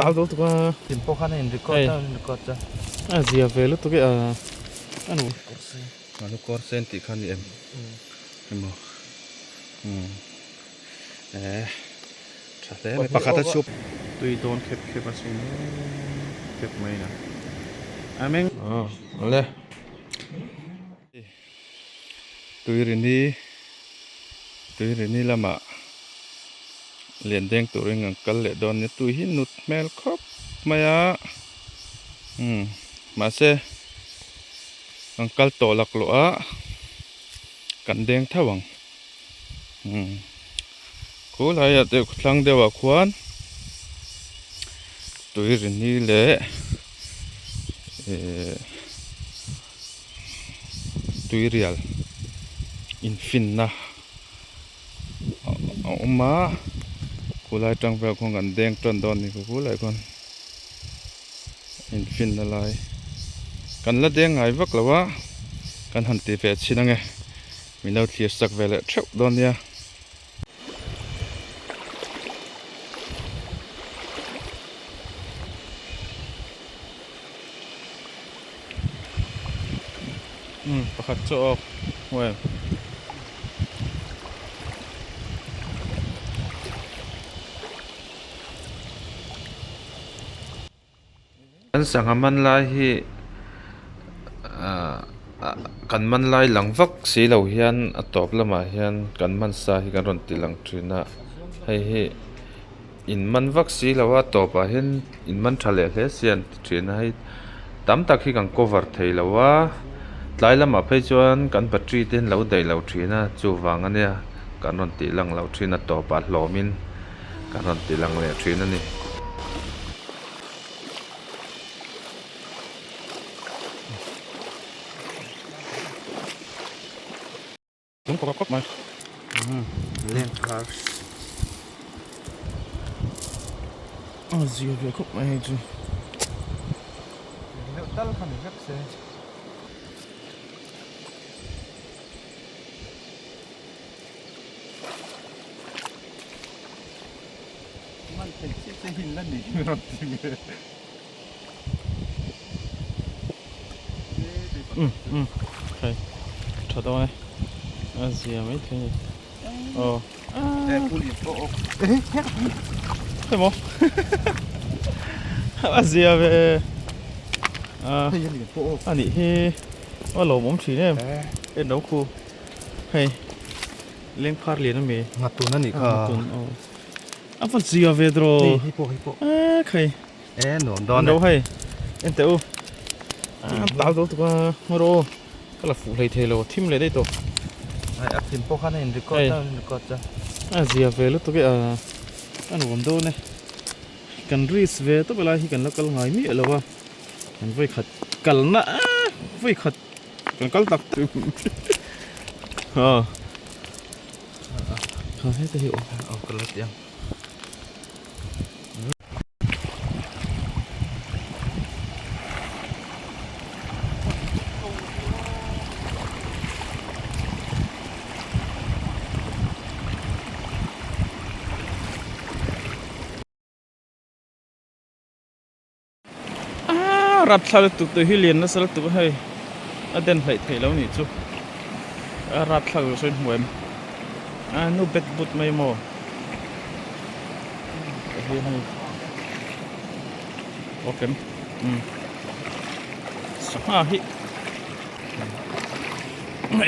tao đâu tụi con tìm po khăn này record cho à gì về lúc tụi cái anh nó corsen thì khăn em mà chả thế mày pakhat chụp tụi don khép khép à xuống khép mày nè anh le Tuirini lama liền deng turing ang kal le don ne tui hin nut mel khop maya mà se ang kal to lak lo a kan deng thawang ko lai ya te thlang dewa khuan Tuirini le Tuirial infinna oma kulai tang ve khong kan deng ton don ni ku lai kon infinna lai kan la deng ngai vak lawa kan han ti ve chinange mino thlir sak vele theu don ya pakhat cho well an sangaman lai hi kan man lai lang vak si lo hian a top lama hian kan man sa hi kan ron ti lang thina hei hi in man vak si lo a top a hian in man thale hle sian thina hei tam tak hi kan cover thei lo a tlai lama phei chuan kan battery ten lo dei lo thina chu wang ania kan ron ti lang lo thina top a hlomin kan ron ti lang le thina ni chúng có cốc mà lên car gì về cốc mày chứ nếu tal khăn rất xe man phải sẽ hình lên đi rồi okay cho đâu này gì mấy thế phải không gì về anh đi ở lầu mắm chỉ nè em nấu khu hay lên phát liền nó mì ngặt tuần nó nỉ anh phải gì về rồi hipo khay nón đòn đâu hay em tự tao đâu tụi con rồi cái là phụ lấy thế rồi thím lấy đây tổ áp tìm po khăn này record cho gì về lúc tụi cái anh uống đâu này cần risk về tụi lại khi cần nó cần hỏi mía rồi cần vawikhat cần na vawikhat cần cần tắc tự không hết tôi hiểu cần lát tiếng rap thal tu tu hilien na sal tu hay adenhlai thei lo ni chu rap thal so huem nu bet but mai mo hi hay okay ha hi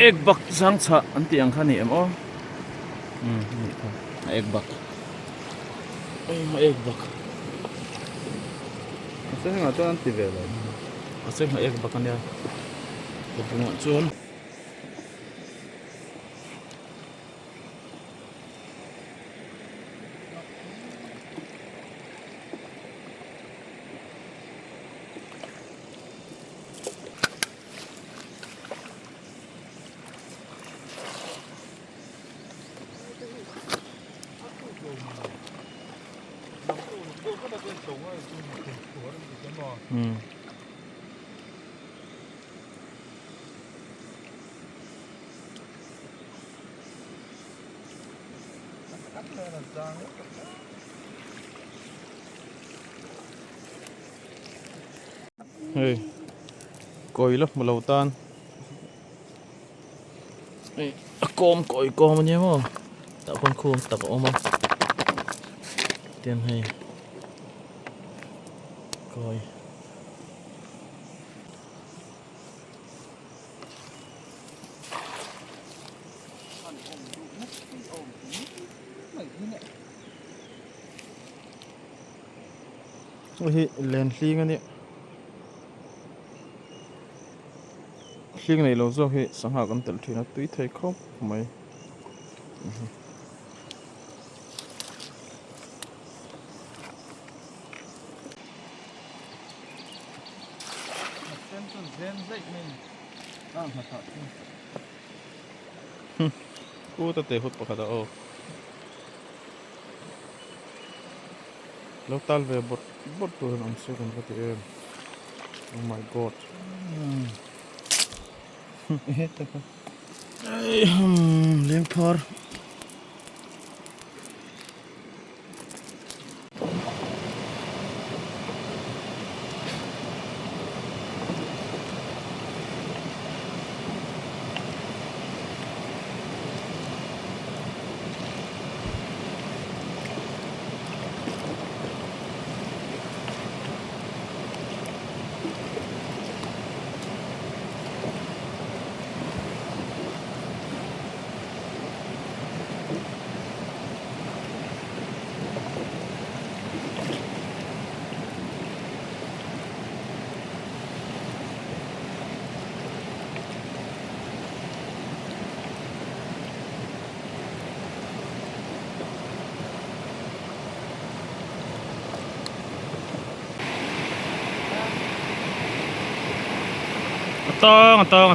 ek bak sang cha an tiang khani em o ek bak ek bak sẽ ngồi cho anh tìm về rồi sẽ phải ek bak ania ko bunga chon hey coi lắm mà lâu tan hey coi mà nhé mà tạo con khum tạo ôm mà tiền hay coi ôi lên xi cái này xi cái này lâu rồi thì sáng hạ con tự thì nó túi thấy khóc mày cô ta tê hút bạc đó ô lâu tal về bột bột tôi làm sao còn có thể oh my god lên phở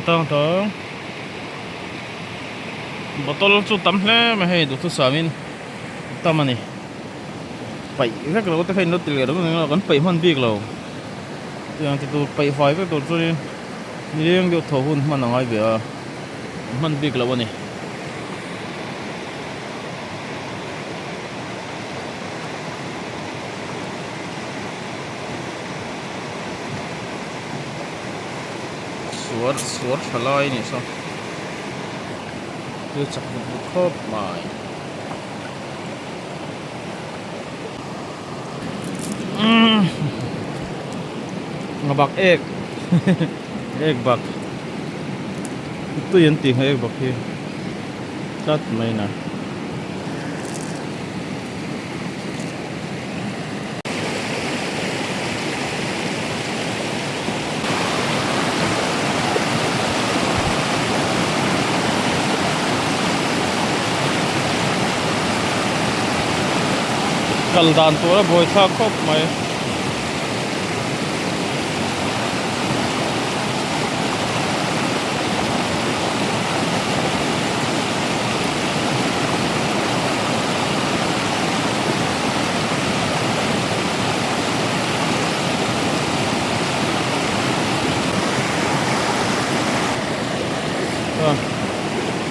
tông botol chu tam hle mà hay được samin tam ani pai vek lo te khain no til ro no kan pai man bik lo yang tu pai fai vek to chu ni riêng do tho hun man ngai be man bik lo ani suốt falai ni so tu chak bu khop mai ngabak ek ek bak tu yan ti ek bak hi chat mai na kal dan to boy tha khop mai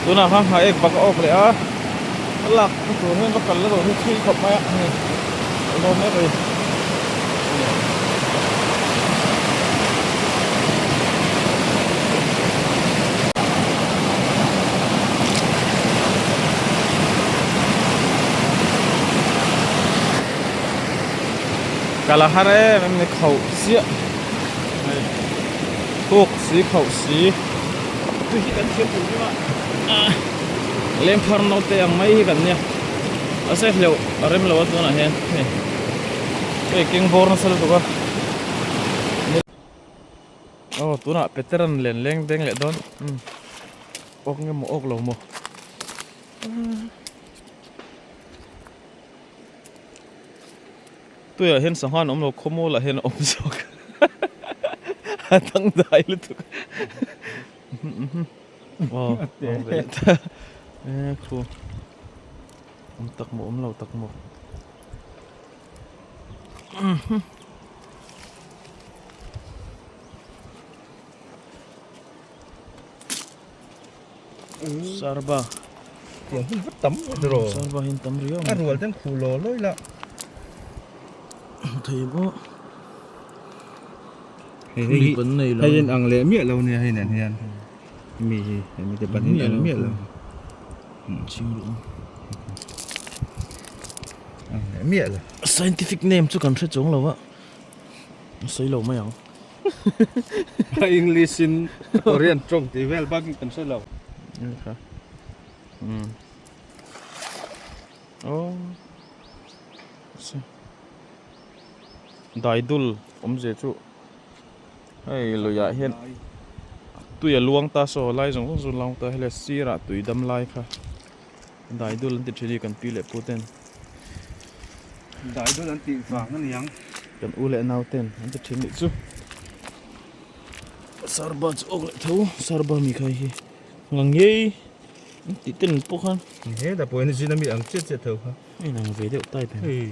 tu na ha ek bak ok le a lak tu hen bakal lo ri thi khop mai ni lo me rồi kalahare mình khẩu xía thuốc xí khẩu xí tôi chỉ cần xem thử mà lên phần nó tệ mấy cái này ở sẽ liệu ở đây là what nó hen cái kinh bor nó sẽ được không oh tu na veteran lên lên deng lại đón ok nghe một ok lâu một tôi ở hen sang han ông lâu không mua là hen ông sọc tăng đại luôn tụi wow vậy cool ông tắc một ông lâu tắc một sarba tiếng hít vắt tắm rồi sarba hin tắm riêu ăn rồi tên khù lò lôi là thì bố Huli bắn này là hay yên ăn lẽ miệng lâu nè hay nè hiền mì mìnhจะbắn miệng ăn miệng lâu. lâu Chim lụng. ăn lẽ miệng lâu Scientific name cho cần sẽ chống lâu á. Sấy lâu mấy ông. English in Korean trong thì well bác cần sẽ lâu Okay. Oh. Đại dul dễ chú. Hey, lười ya hiện. Tui luang ta so lai jong so long ta hele sira tui dam lai kha. Đại dul ti chiri kan pi le puten. đại đôi anh tị vàng nó nhang Kan u le nau ten an ti chin ni chu. Sarba chu le thu sarba mi khai hi. Ngang ye. Ti ten po khan. thế là bữa nay chỉ là mi ăn chết thôi ha Ai nang ve de tai pe. hey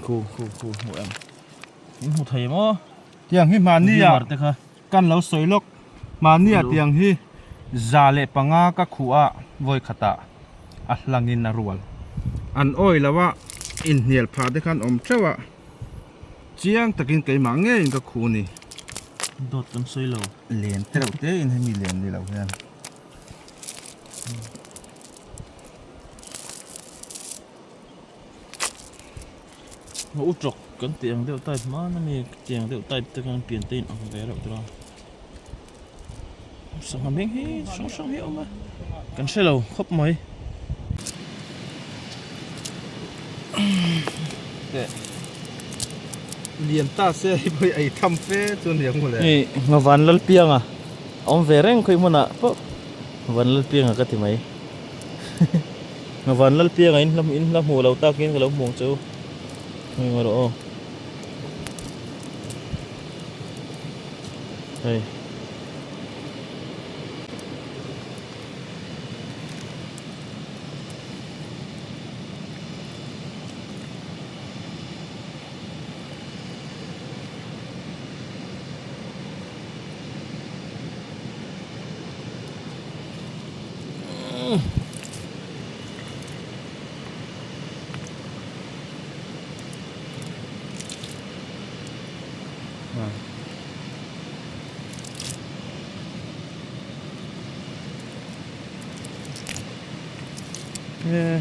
Khu mo em. Mo thai mo. tiếng hi man ni Mar à te kha. căn lâu soi lốc man ni à tiếng hi già lệ panga các khu à voi khata à langin na rual an oi lawa in hiel pha de khan om trewa chiang takin kai ma nge in ka khu ni Dot kan soi lo. len treu te in he mi len ni lo hian Mo utrok kan tiang deu tai ma na mi tiang deu tai te kan pian tin ang ve lo tra. Sang meng hi sang hi oma. Kan se lo khop mai. lian ta se boi ai tham fe chun riang mo le Ni ngawan lal piang à. Om ve reng khoi mo na po. Ngawan lal piang à ka ti mai. Ngawan lal piang in lam mo lo ta kin ka lo mong chu. Ngai ngoro. Hey.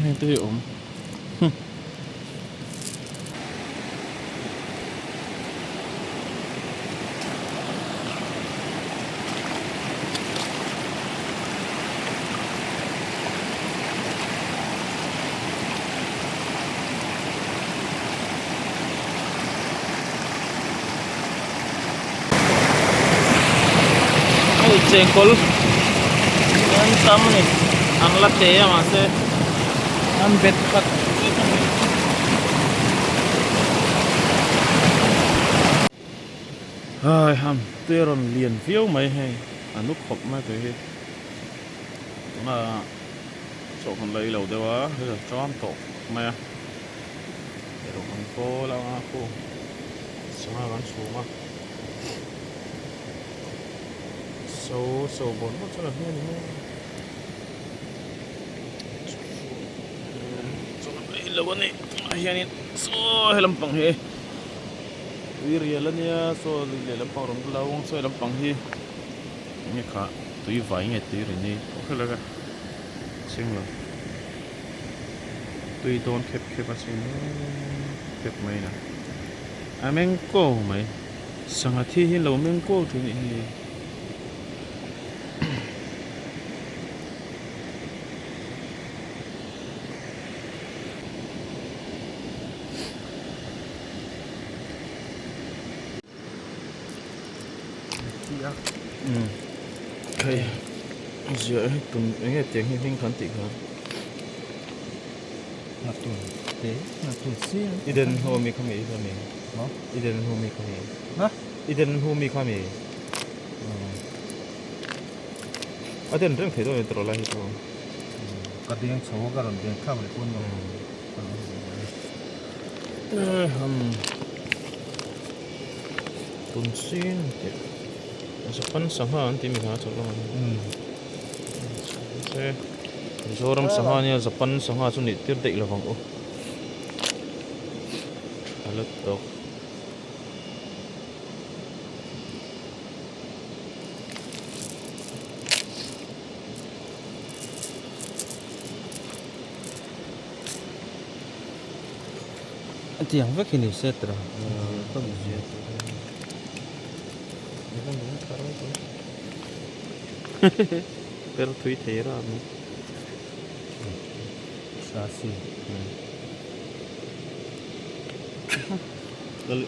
Hình tư hiệu. Cengkol dan tam nih ang latte ya mas an bet kat ai ham teron liền phiếu mấy hay nút khop mấy cái hết mà số con lấy lâu đâu á bây giờ cho ăn tổ mày để đồ con cô lao à cô sáng ăn số mà số bốn có cho là như thế số này lâu này hiện nay số hay làm bằng he Tuirial nia số lì làm bằng rồng lâu số làm bằng he nghe cả tui vay nghe Tuirini ok là cái xem rồi tui don kẹp à xem kẹp mấy nè mình cô mấy sáng thi hi lâu mình cô thì okay giờ tuần nghe tiếng hình khán tị hơn là tuần tế là tuần xưa Iden homi kami kami hả Iden homi kami hả Iden homi kami Iden reng thấy rồi tôi lại hiểu cái tiếng số cái đồng tiền khác với quân tuần xin Japan sama anti mi ha chalo se Zoram sama nia Japan sama chu ni tir dei lawang o halat tok tiang vak hi ni set ra không gì pero thui thế ra nó sa si Dali,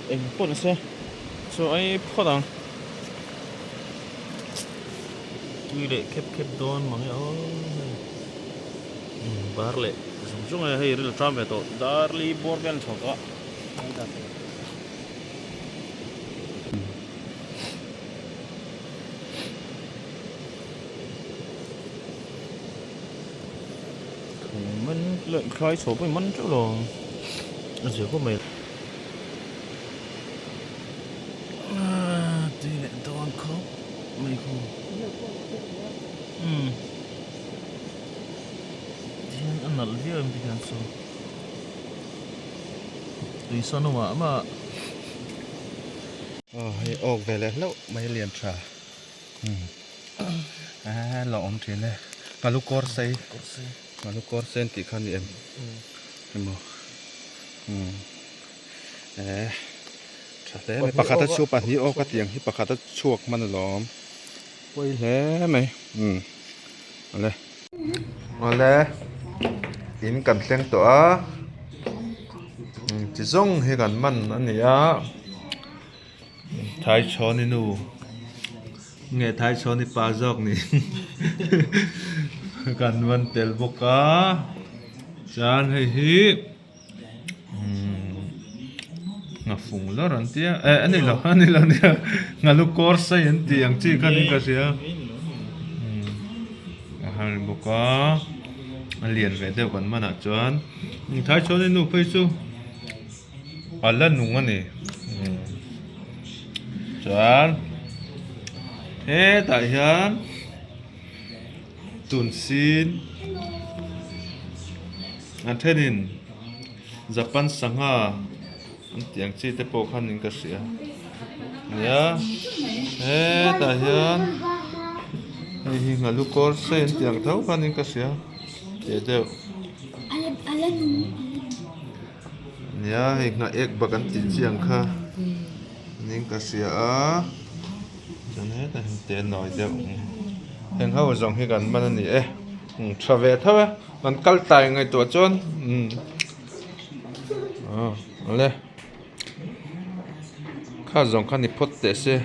em pun sa so ai podang tui le kep don mang yo bar le sung ai hay ril tram to darli bor ben choka mình lợn khai số với mình chỗ rồi nó chỉ có mệt tuy lại toàn khóc mày không thì anh nãy giờ em đi ăn số tuy sao nó mà hay ốc về lên lâu mấy liền trà lỏng thế này mà lúc cor say mà lúc cor sen thì khăn em mà chả thế mày bạc hạt chuột bạc hi ốc cái tiếng hi bạc hạt chuộtมันล้อมquay lẽ mày Oleh in kan tleng to a chi zong he kan man ani a thai choni nu nghe thai choni pa jok ni kan man tel boka chan he hi nga phung lo ran tia ani lo nia nga lu kor sa yen ti ang chi kan ka sia hal boka liền về theo còn mà nãy chuan thái cho nên nụ phơi su lần nung anh này chuan thế tại hiền tuần xin anh thế nên Japan sang ha anh tiếng chi te po khan in ka sia ya thế tại hiền hi ngalu kor sen tiếng thau khan in ka sia Deu. Ya, hingga ek bagan cincang kah? Ning kasih a. Jangan dah ten noi deu. Heng hau zong higan mana ni travel thau kan kal tai ngai to chon. Ole. Kha zong khan ni pot te se.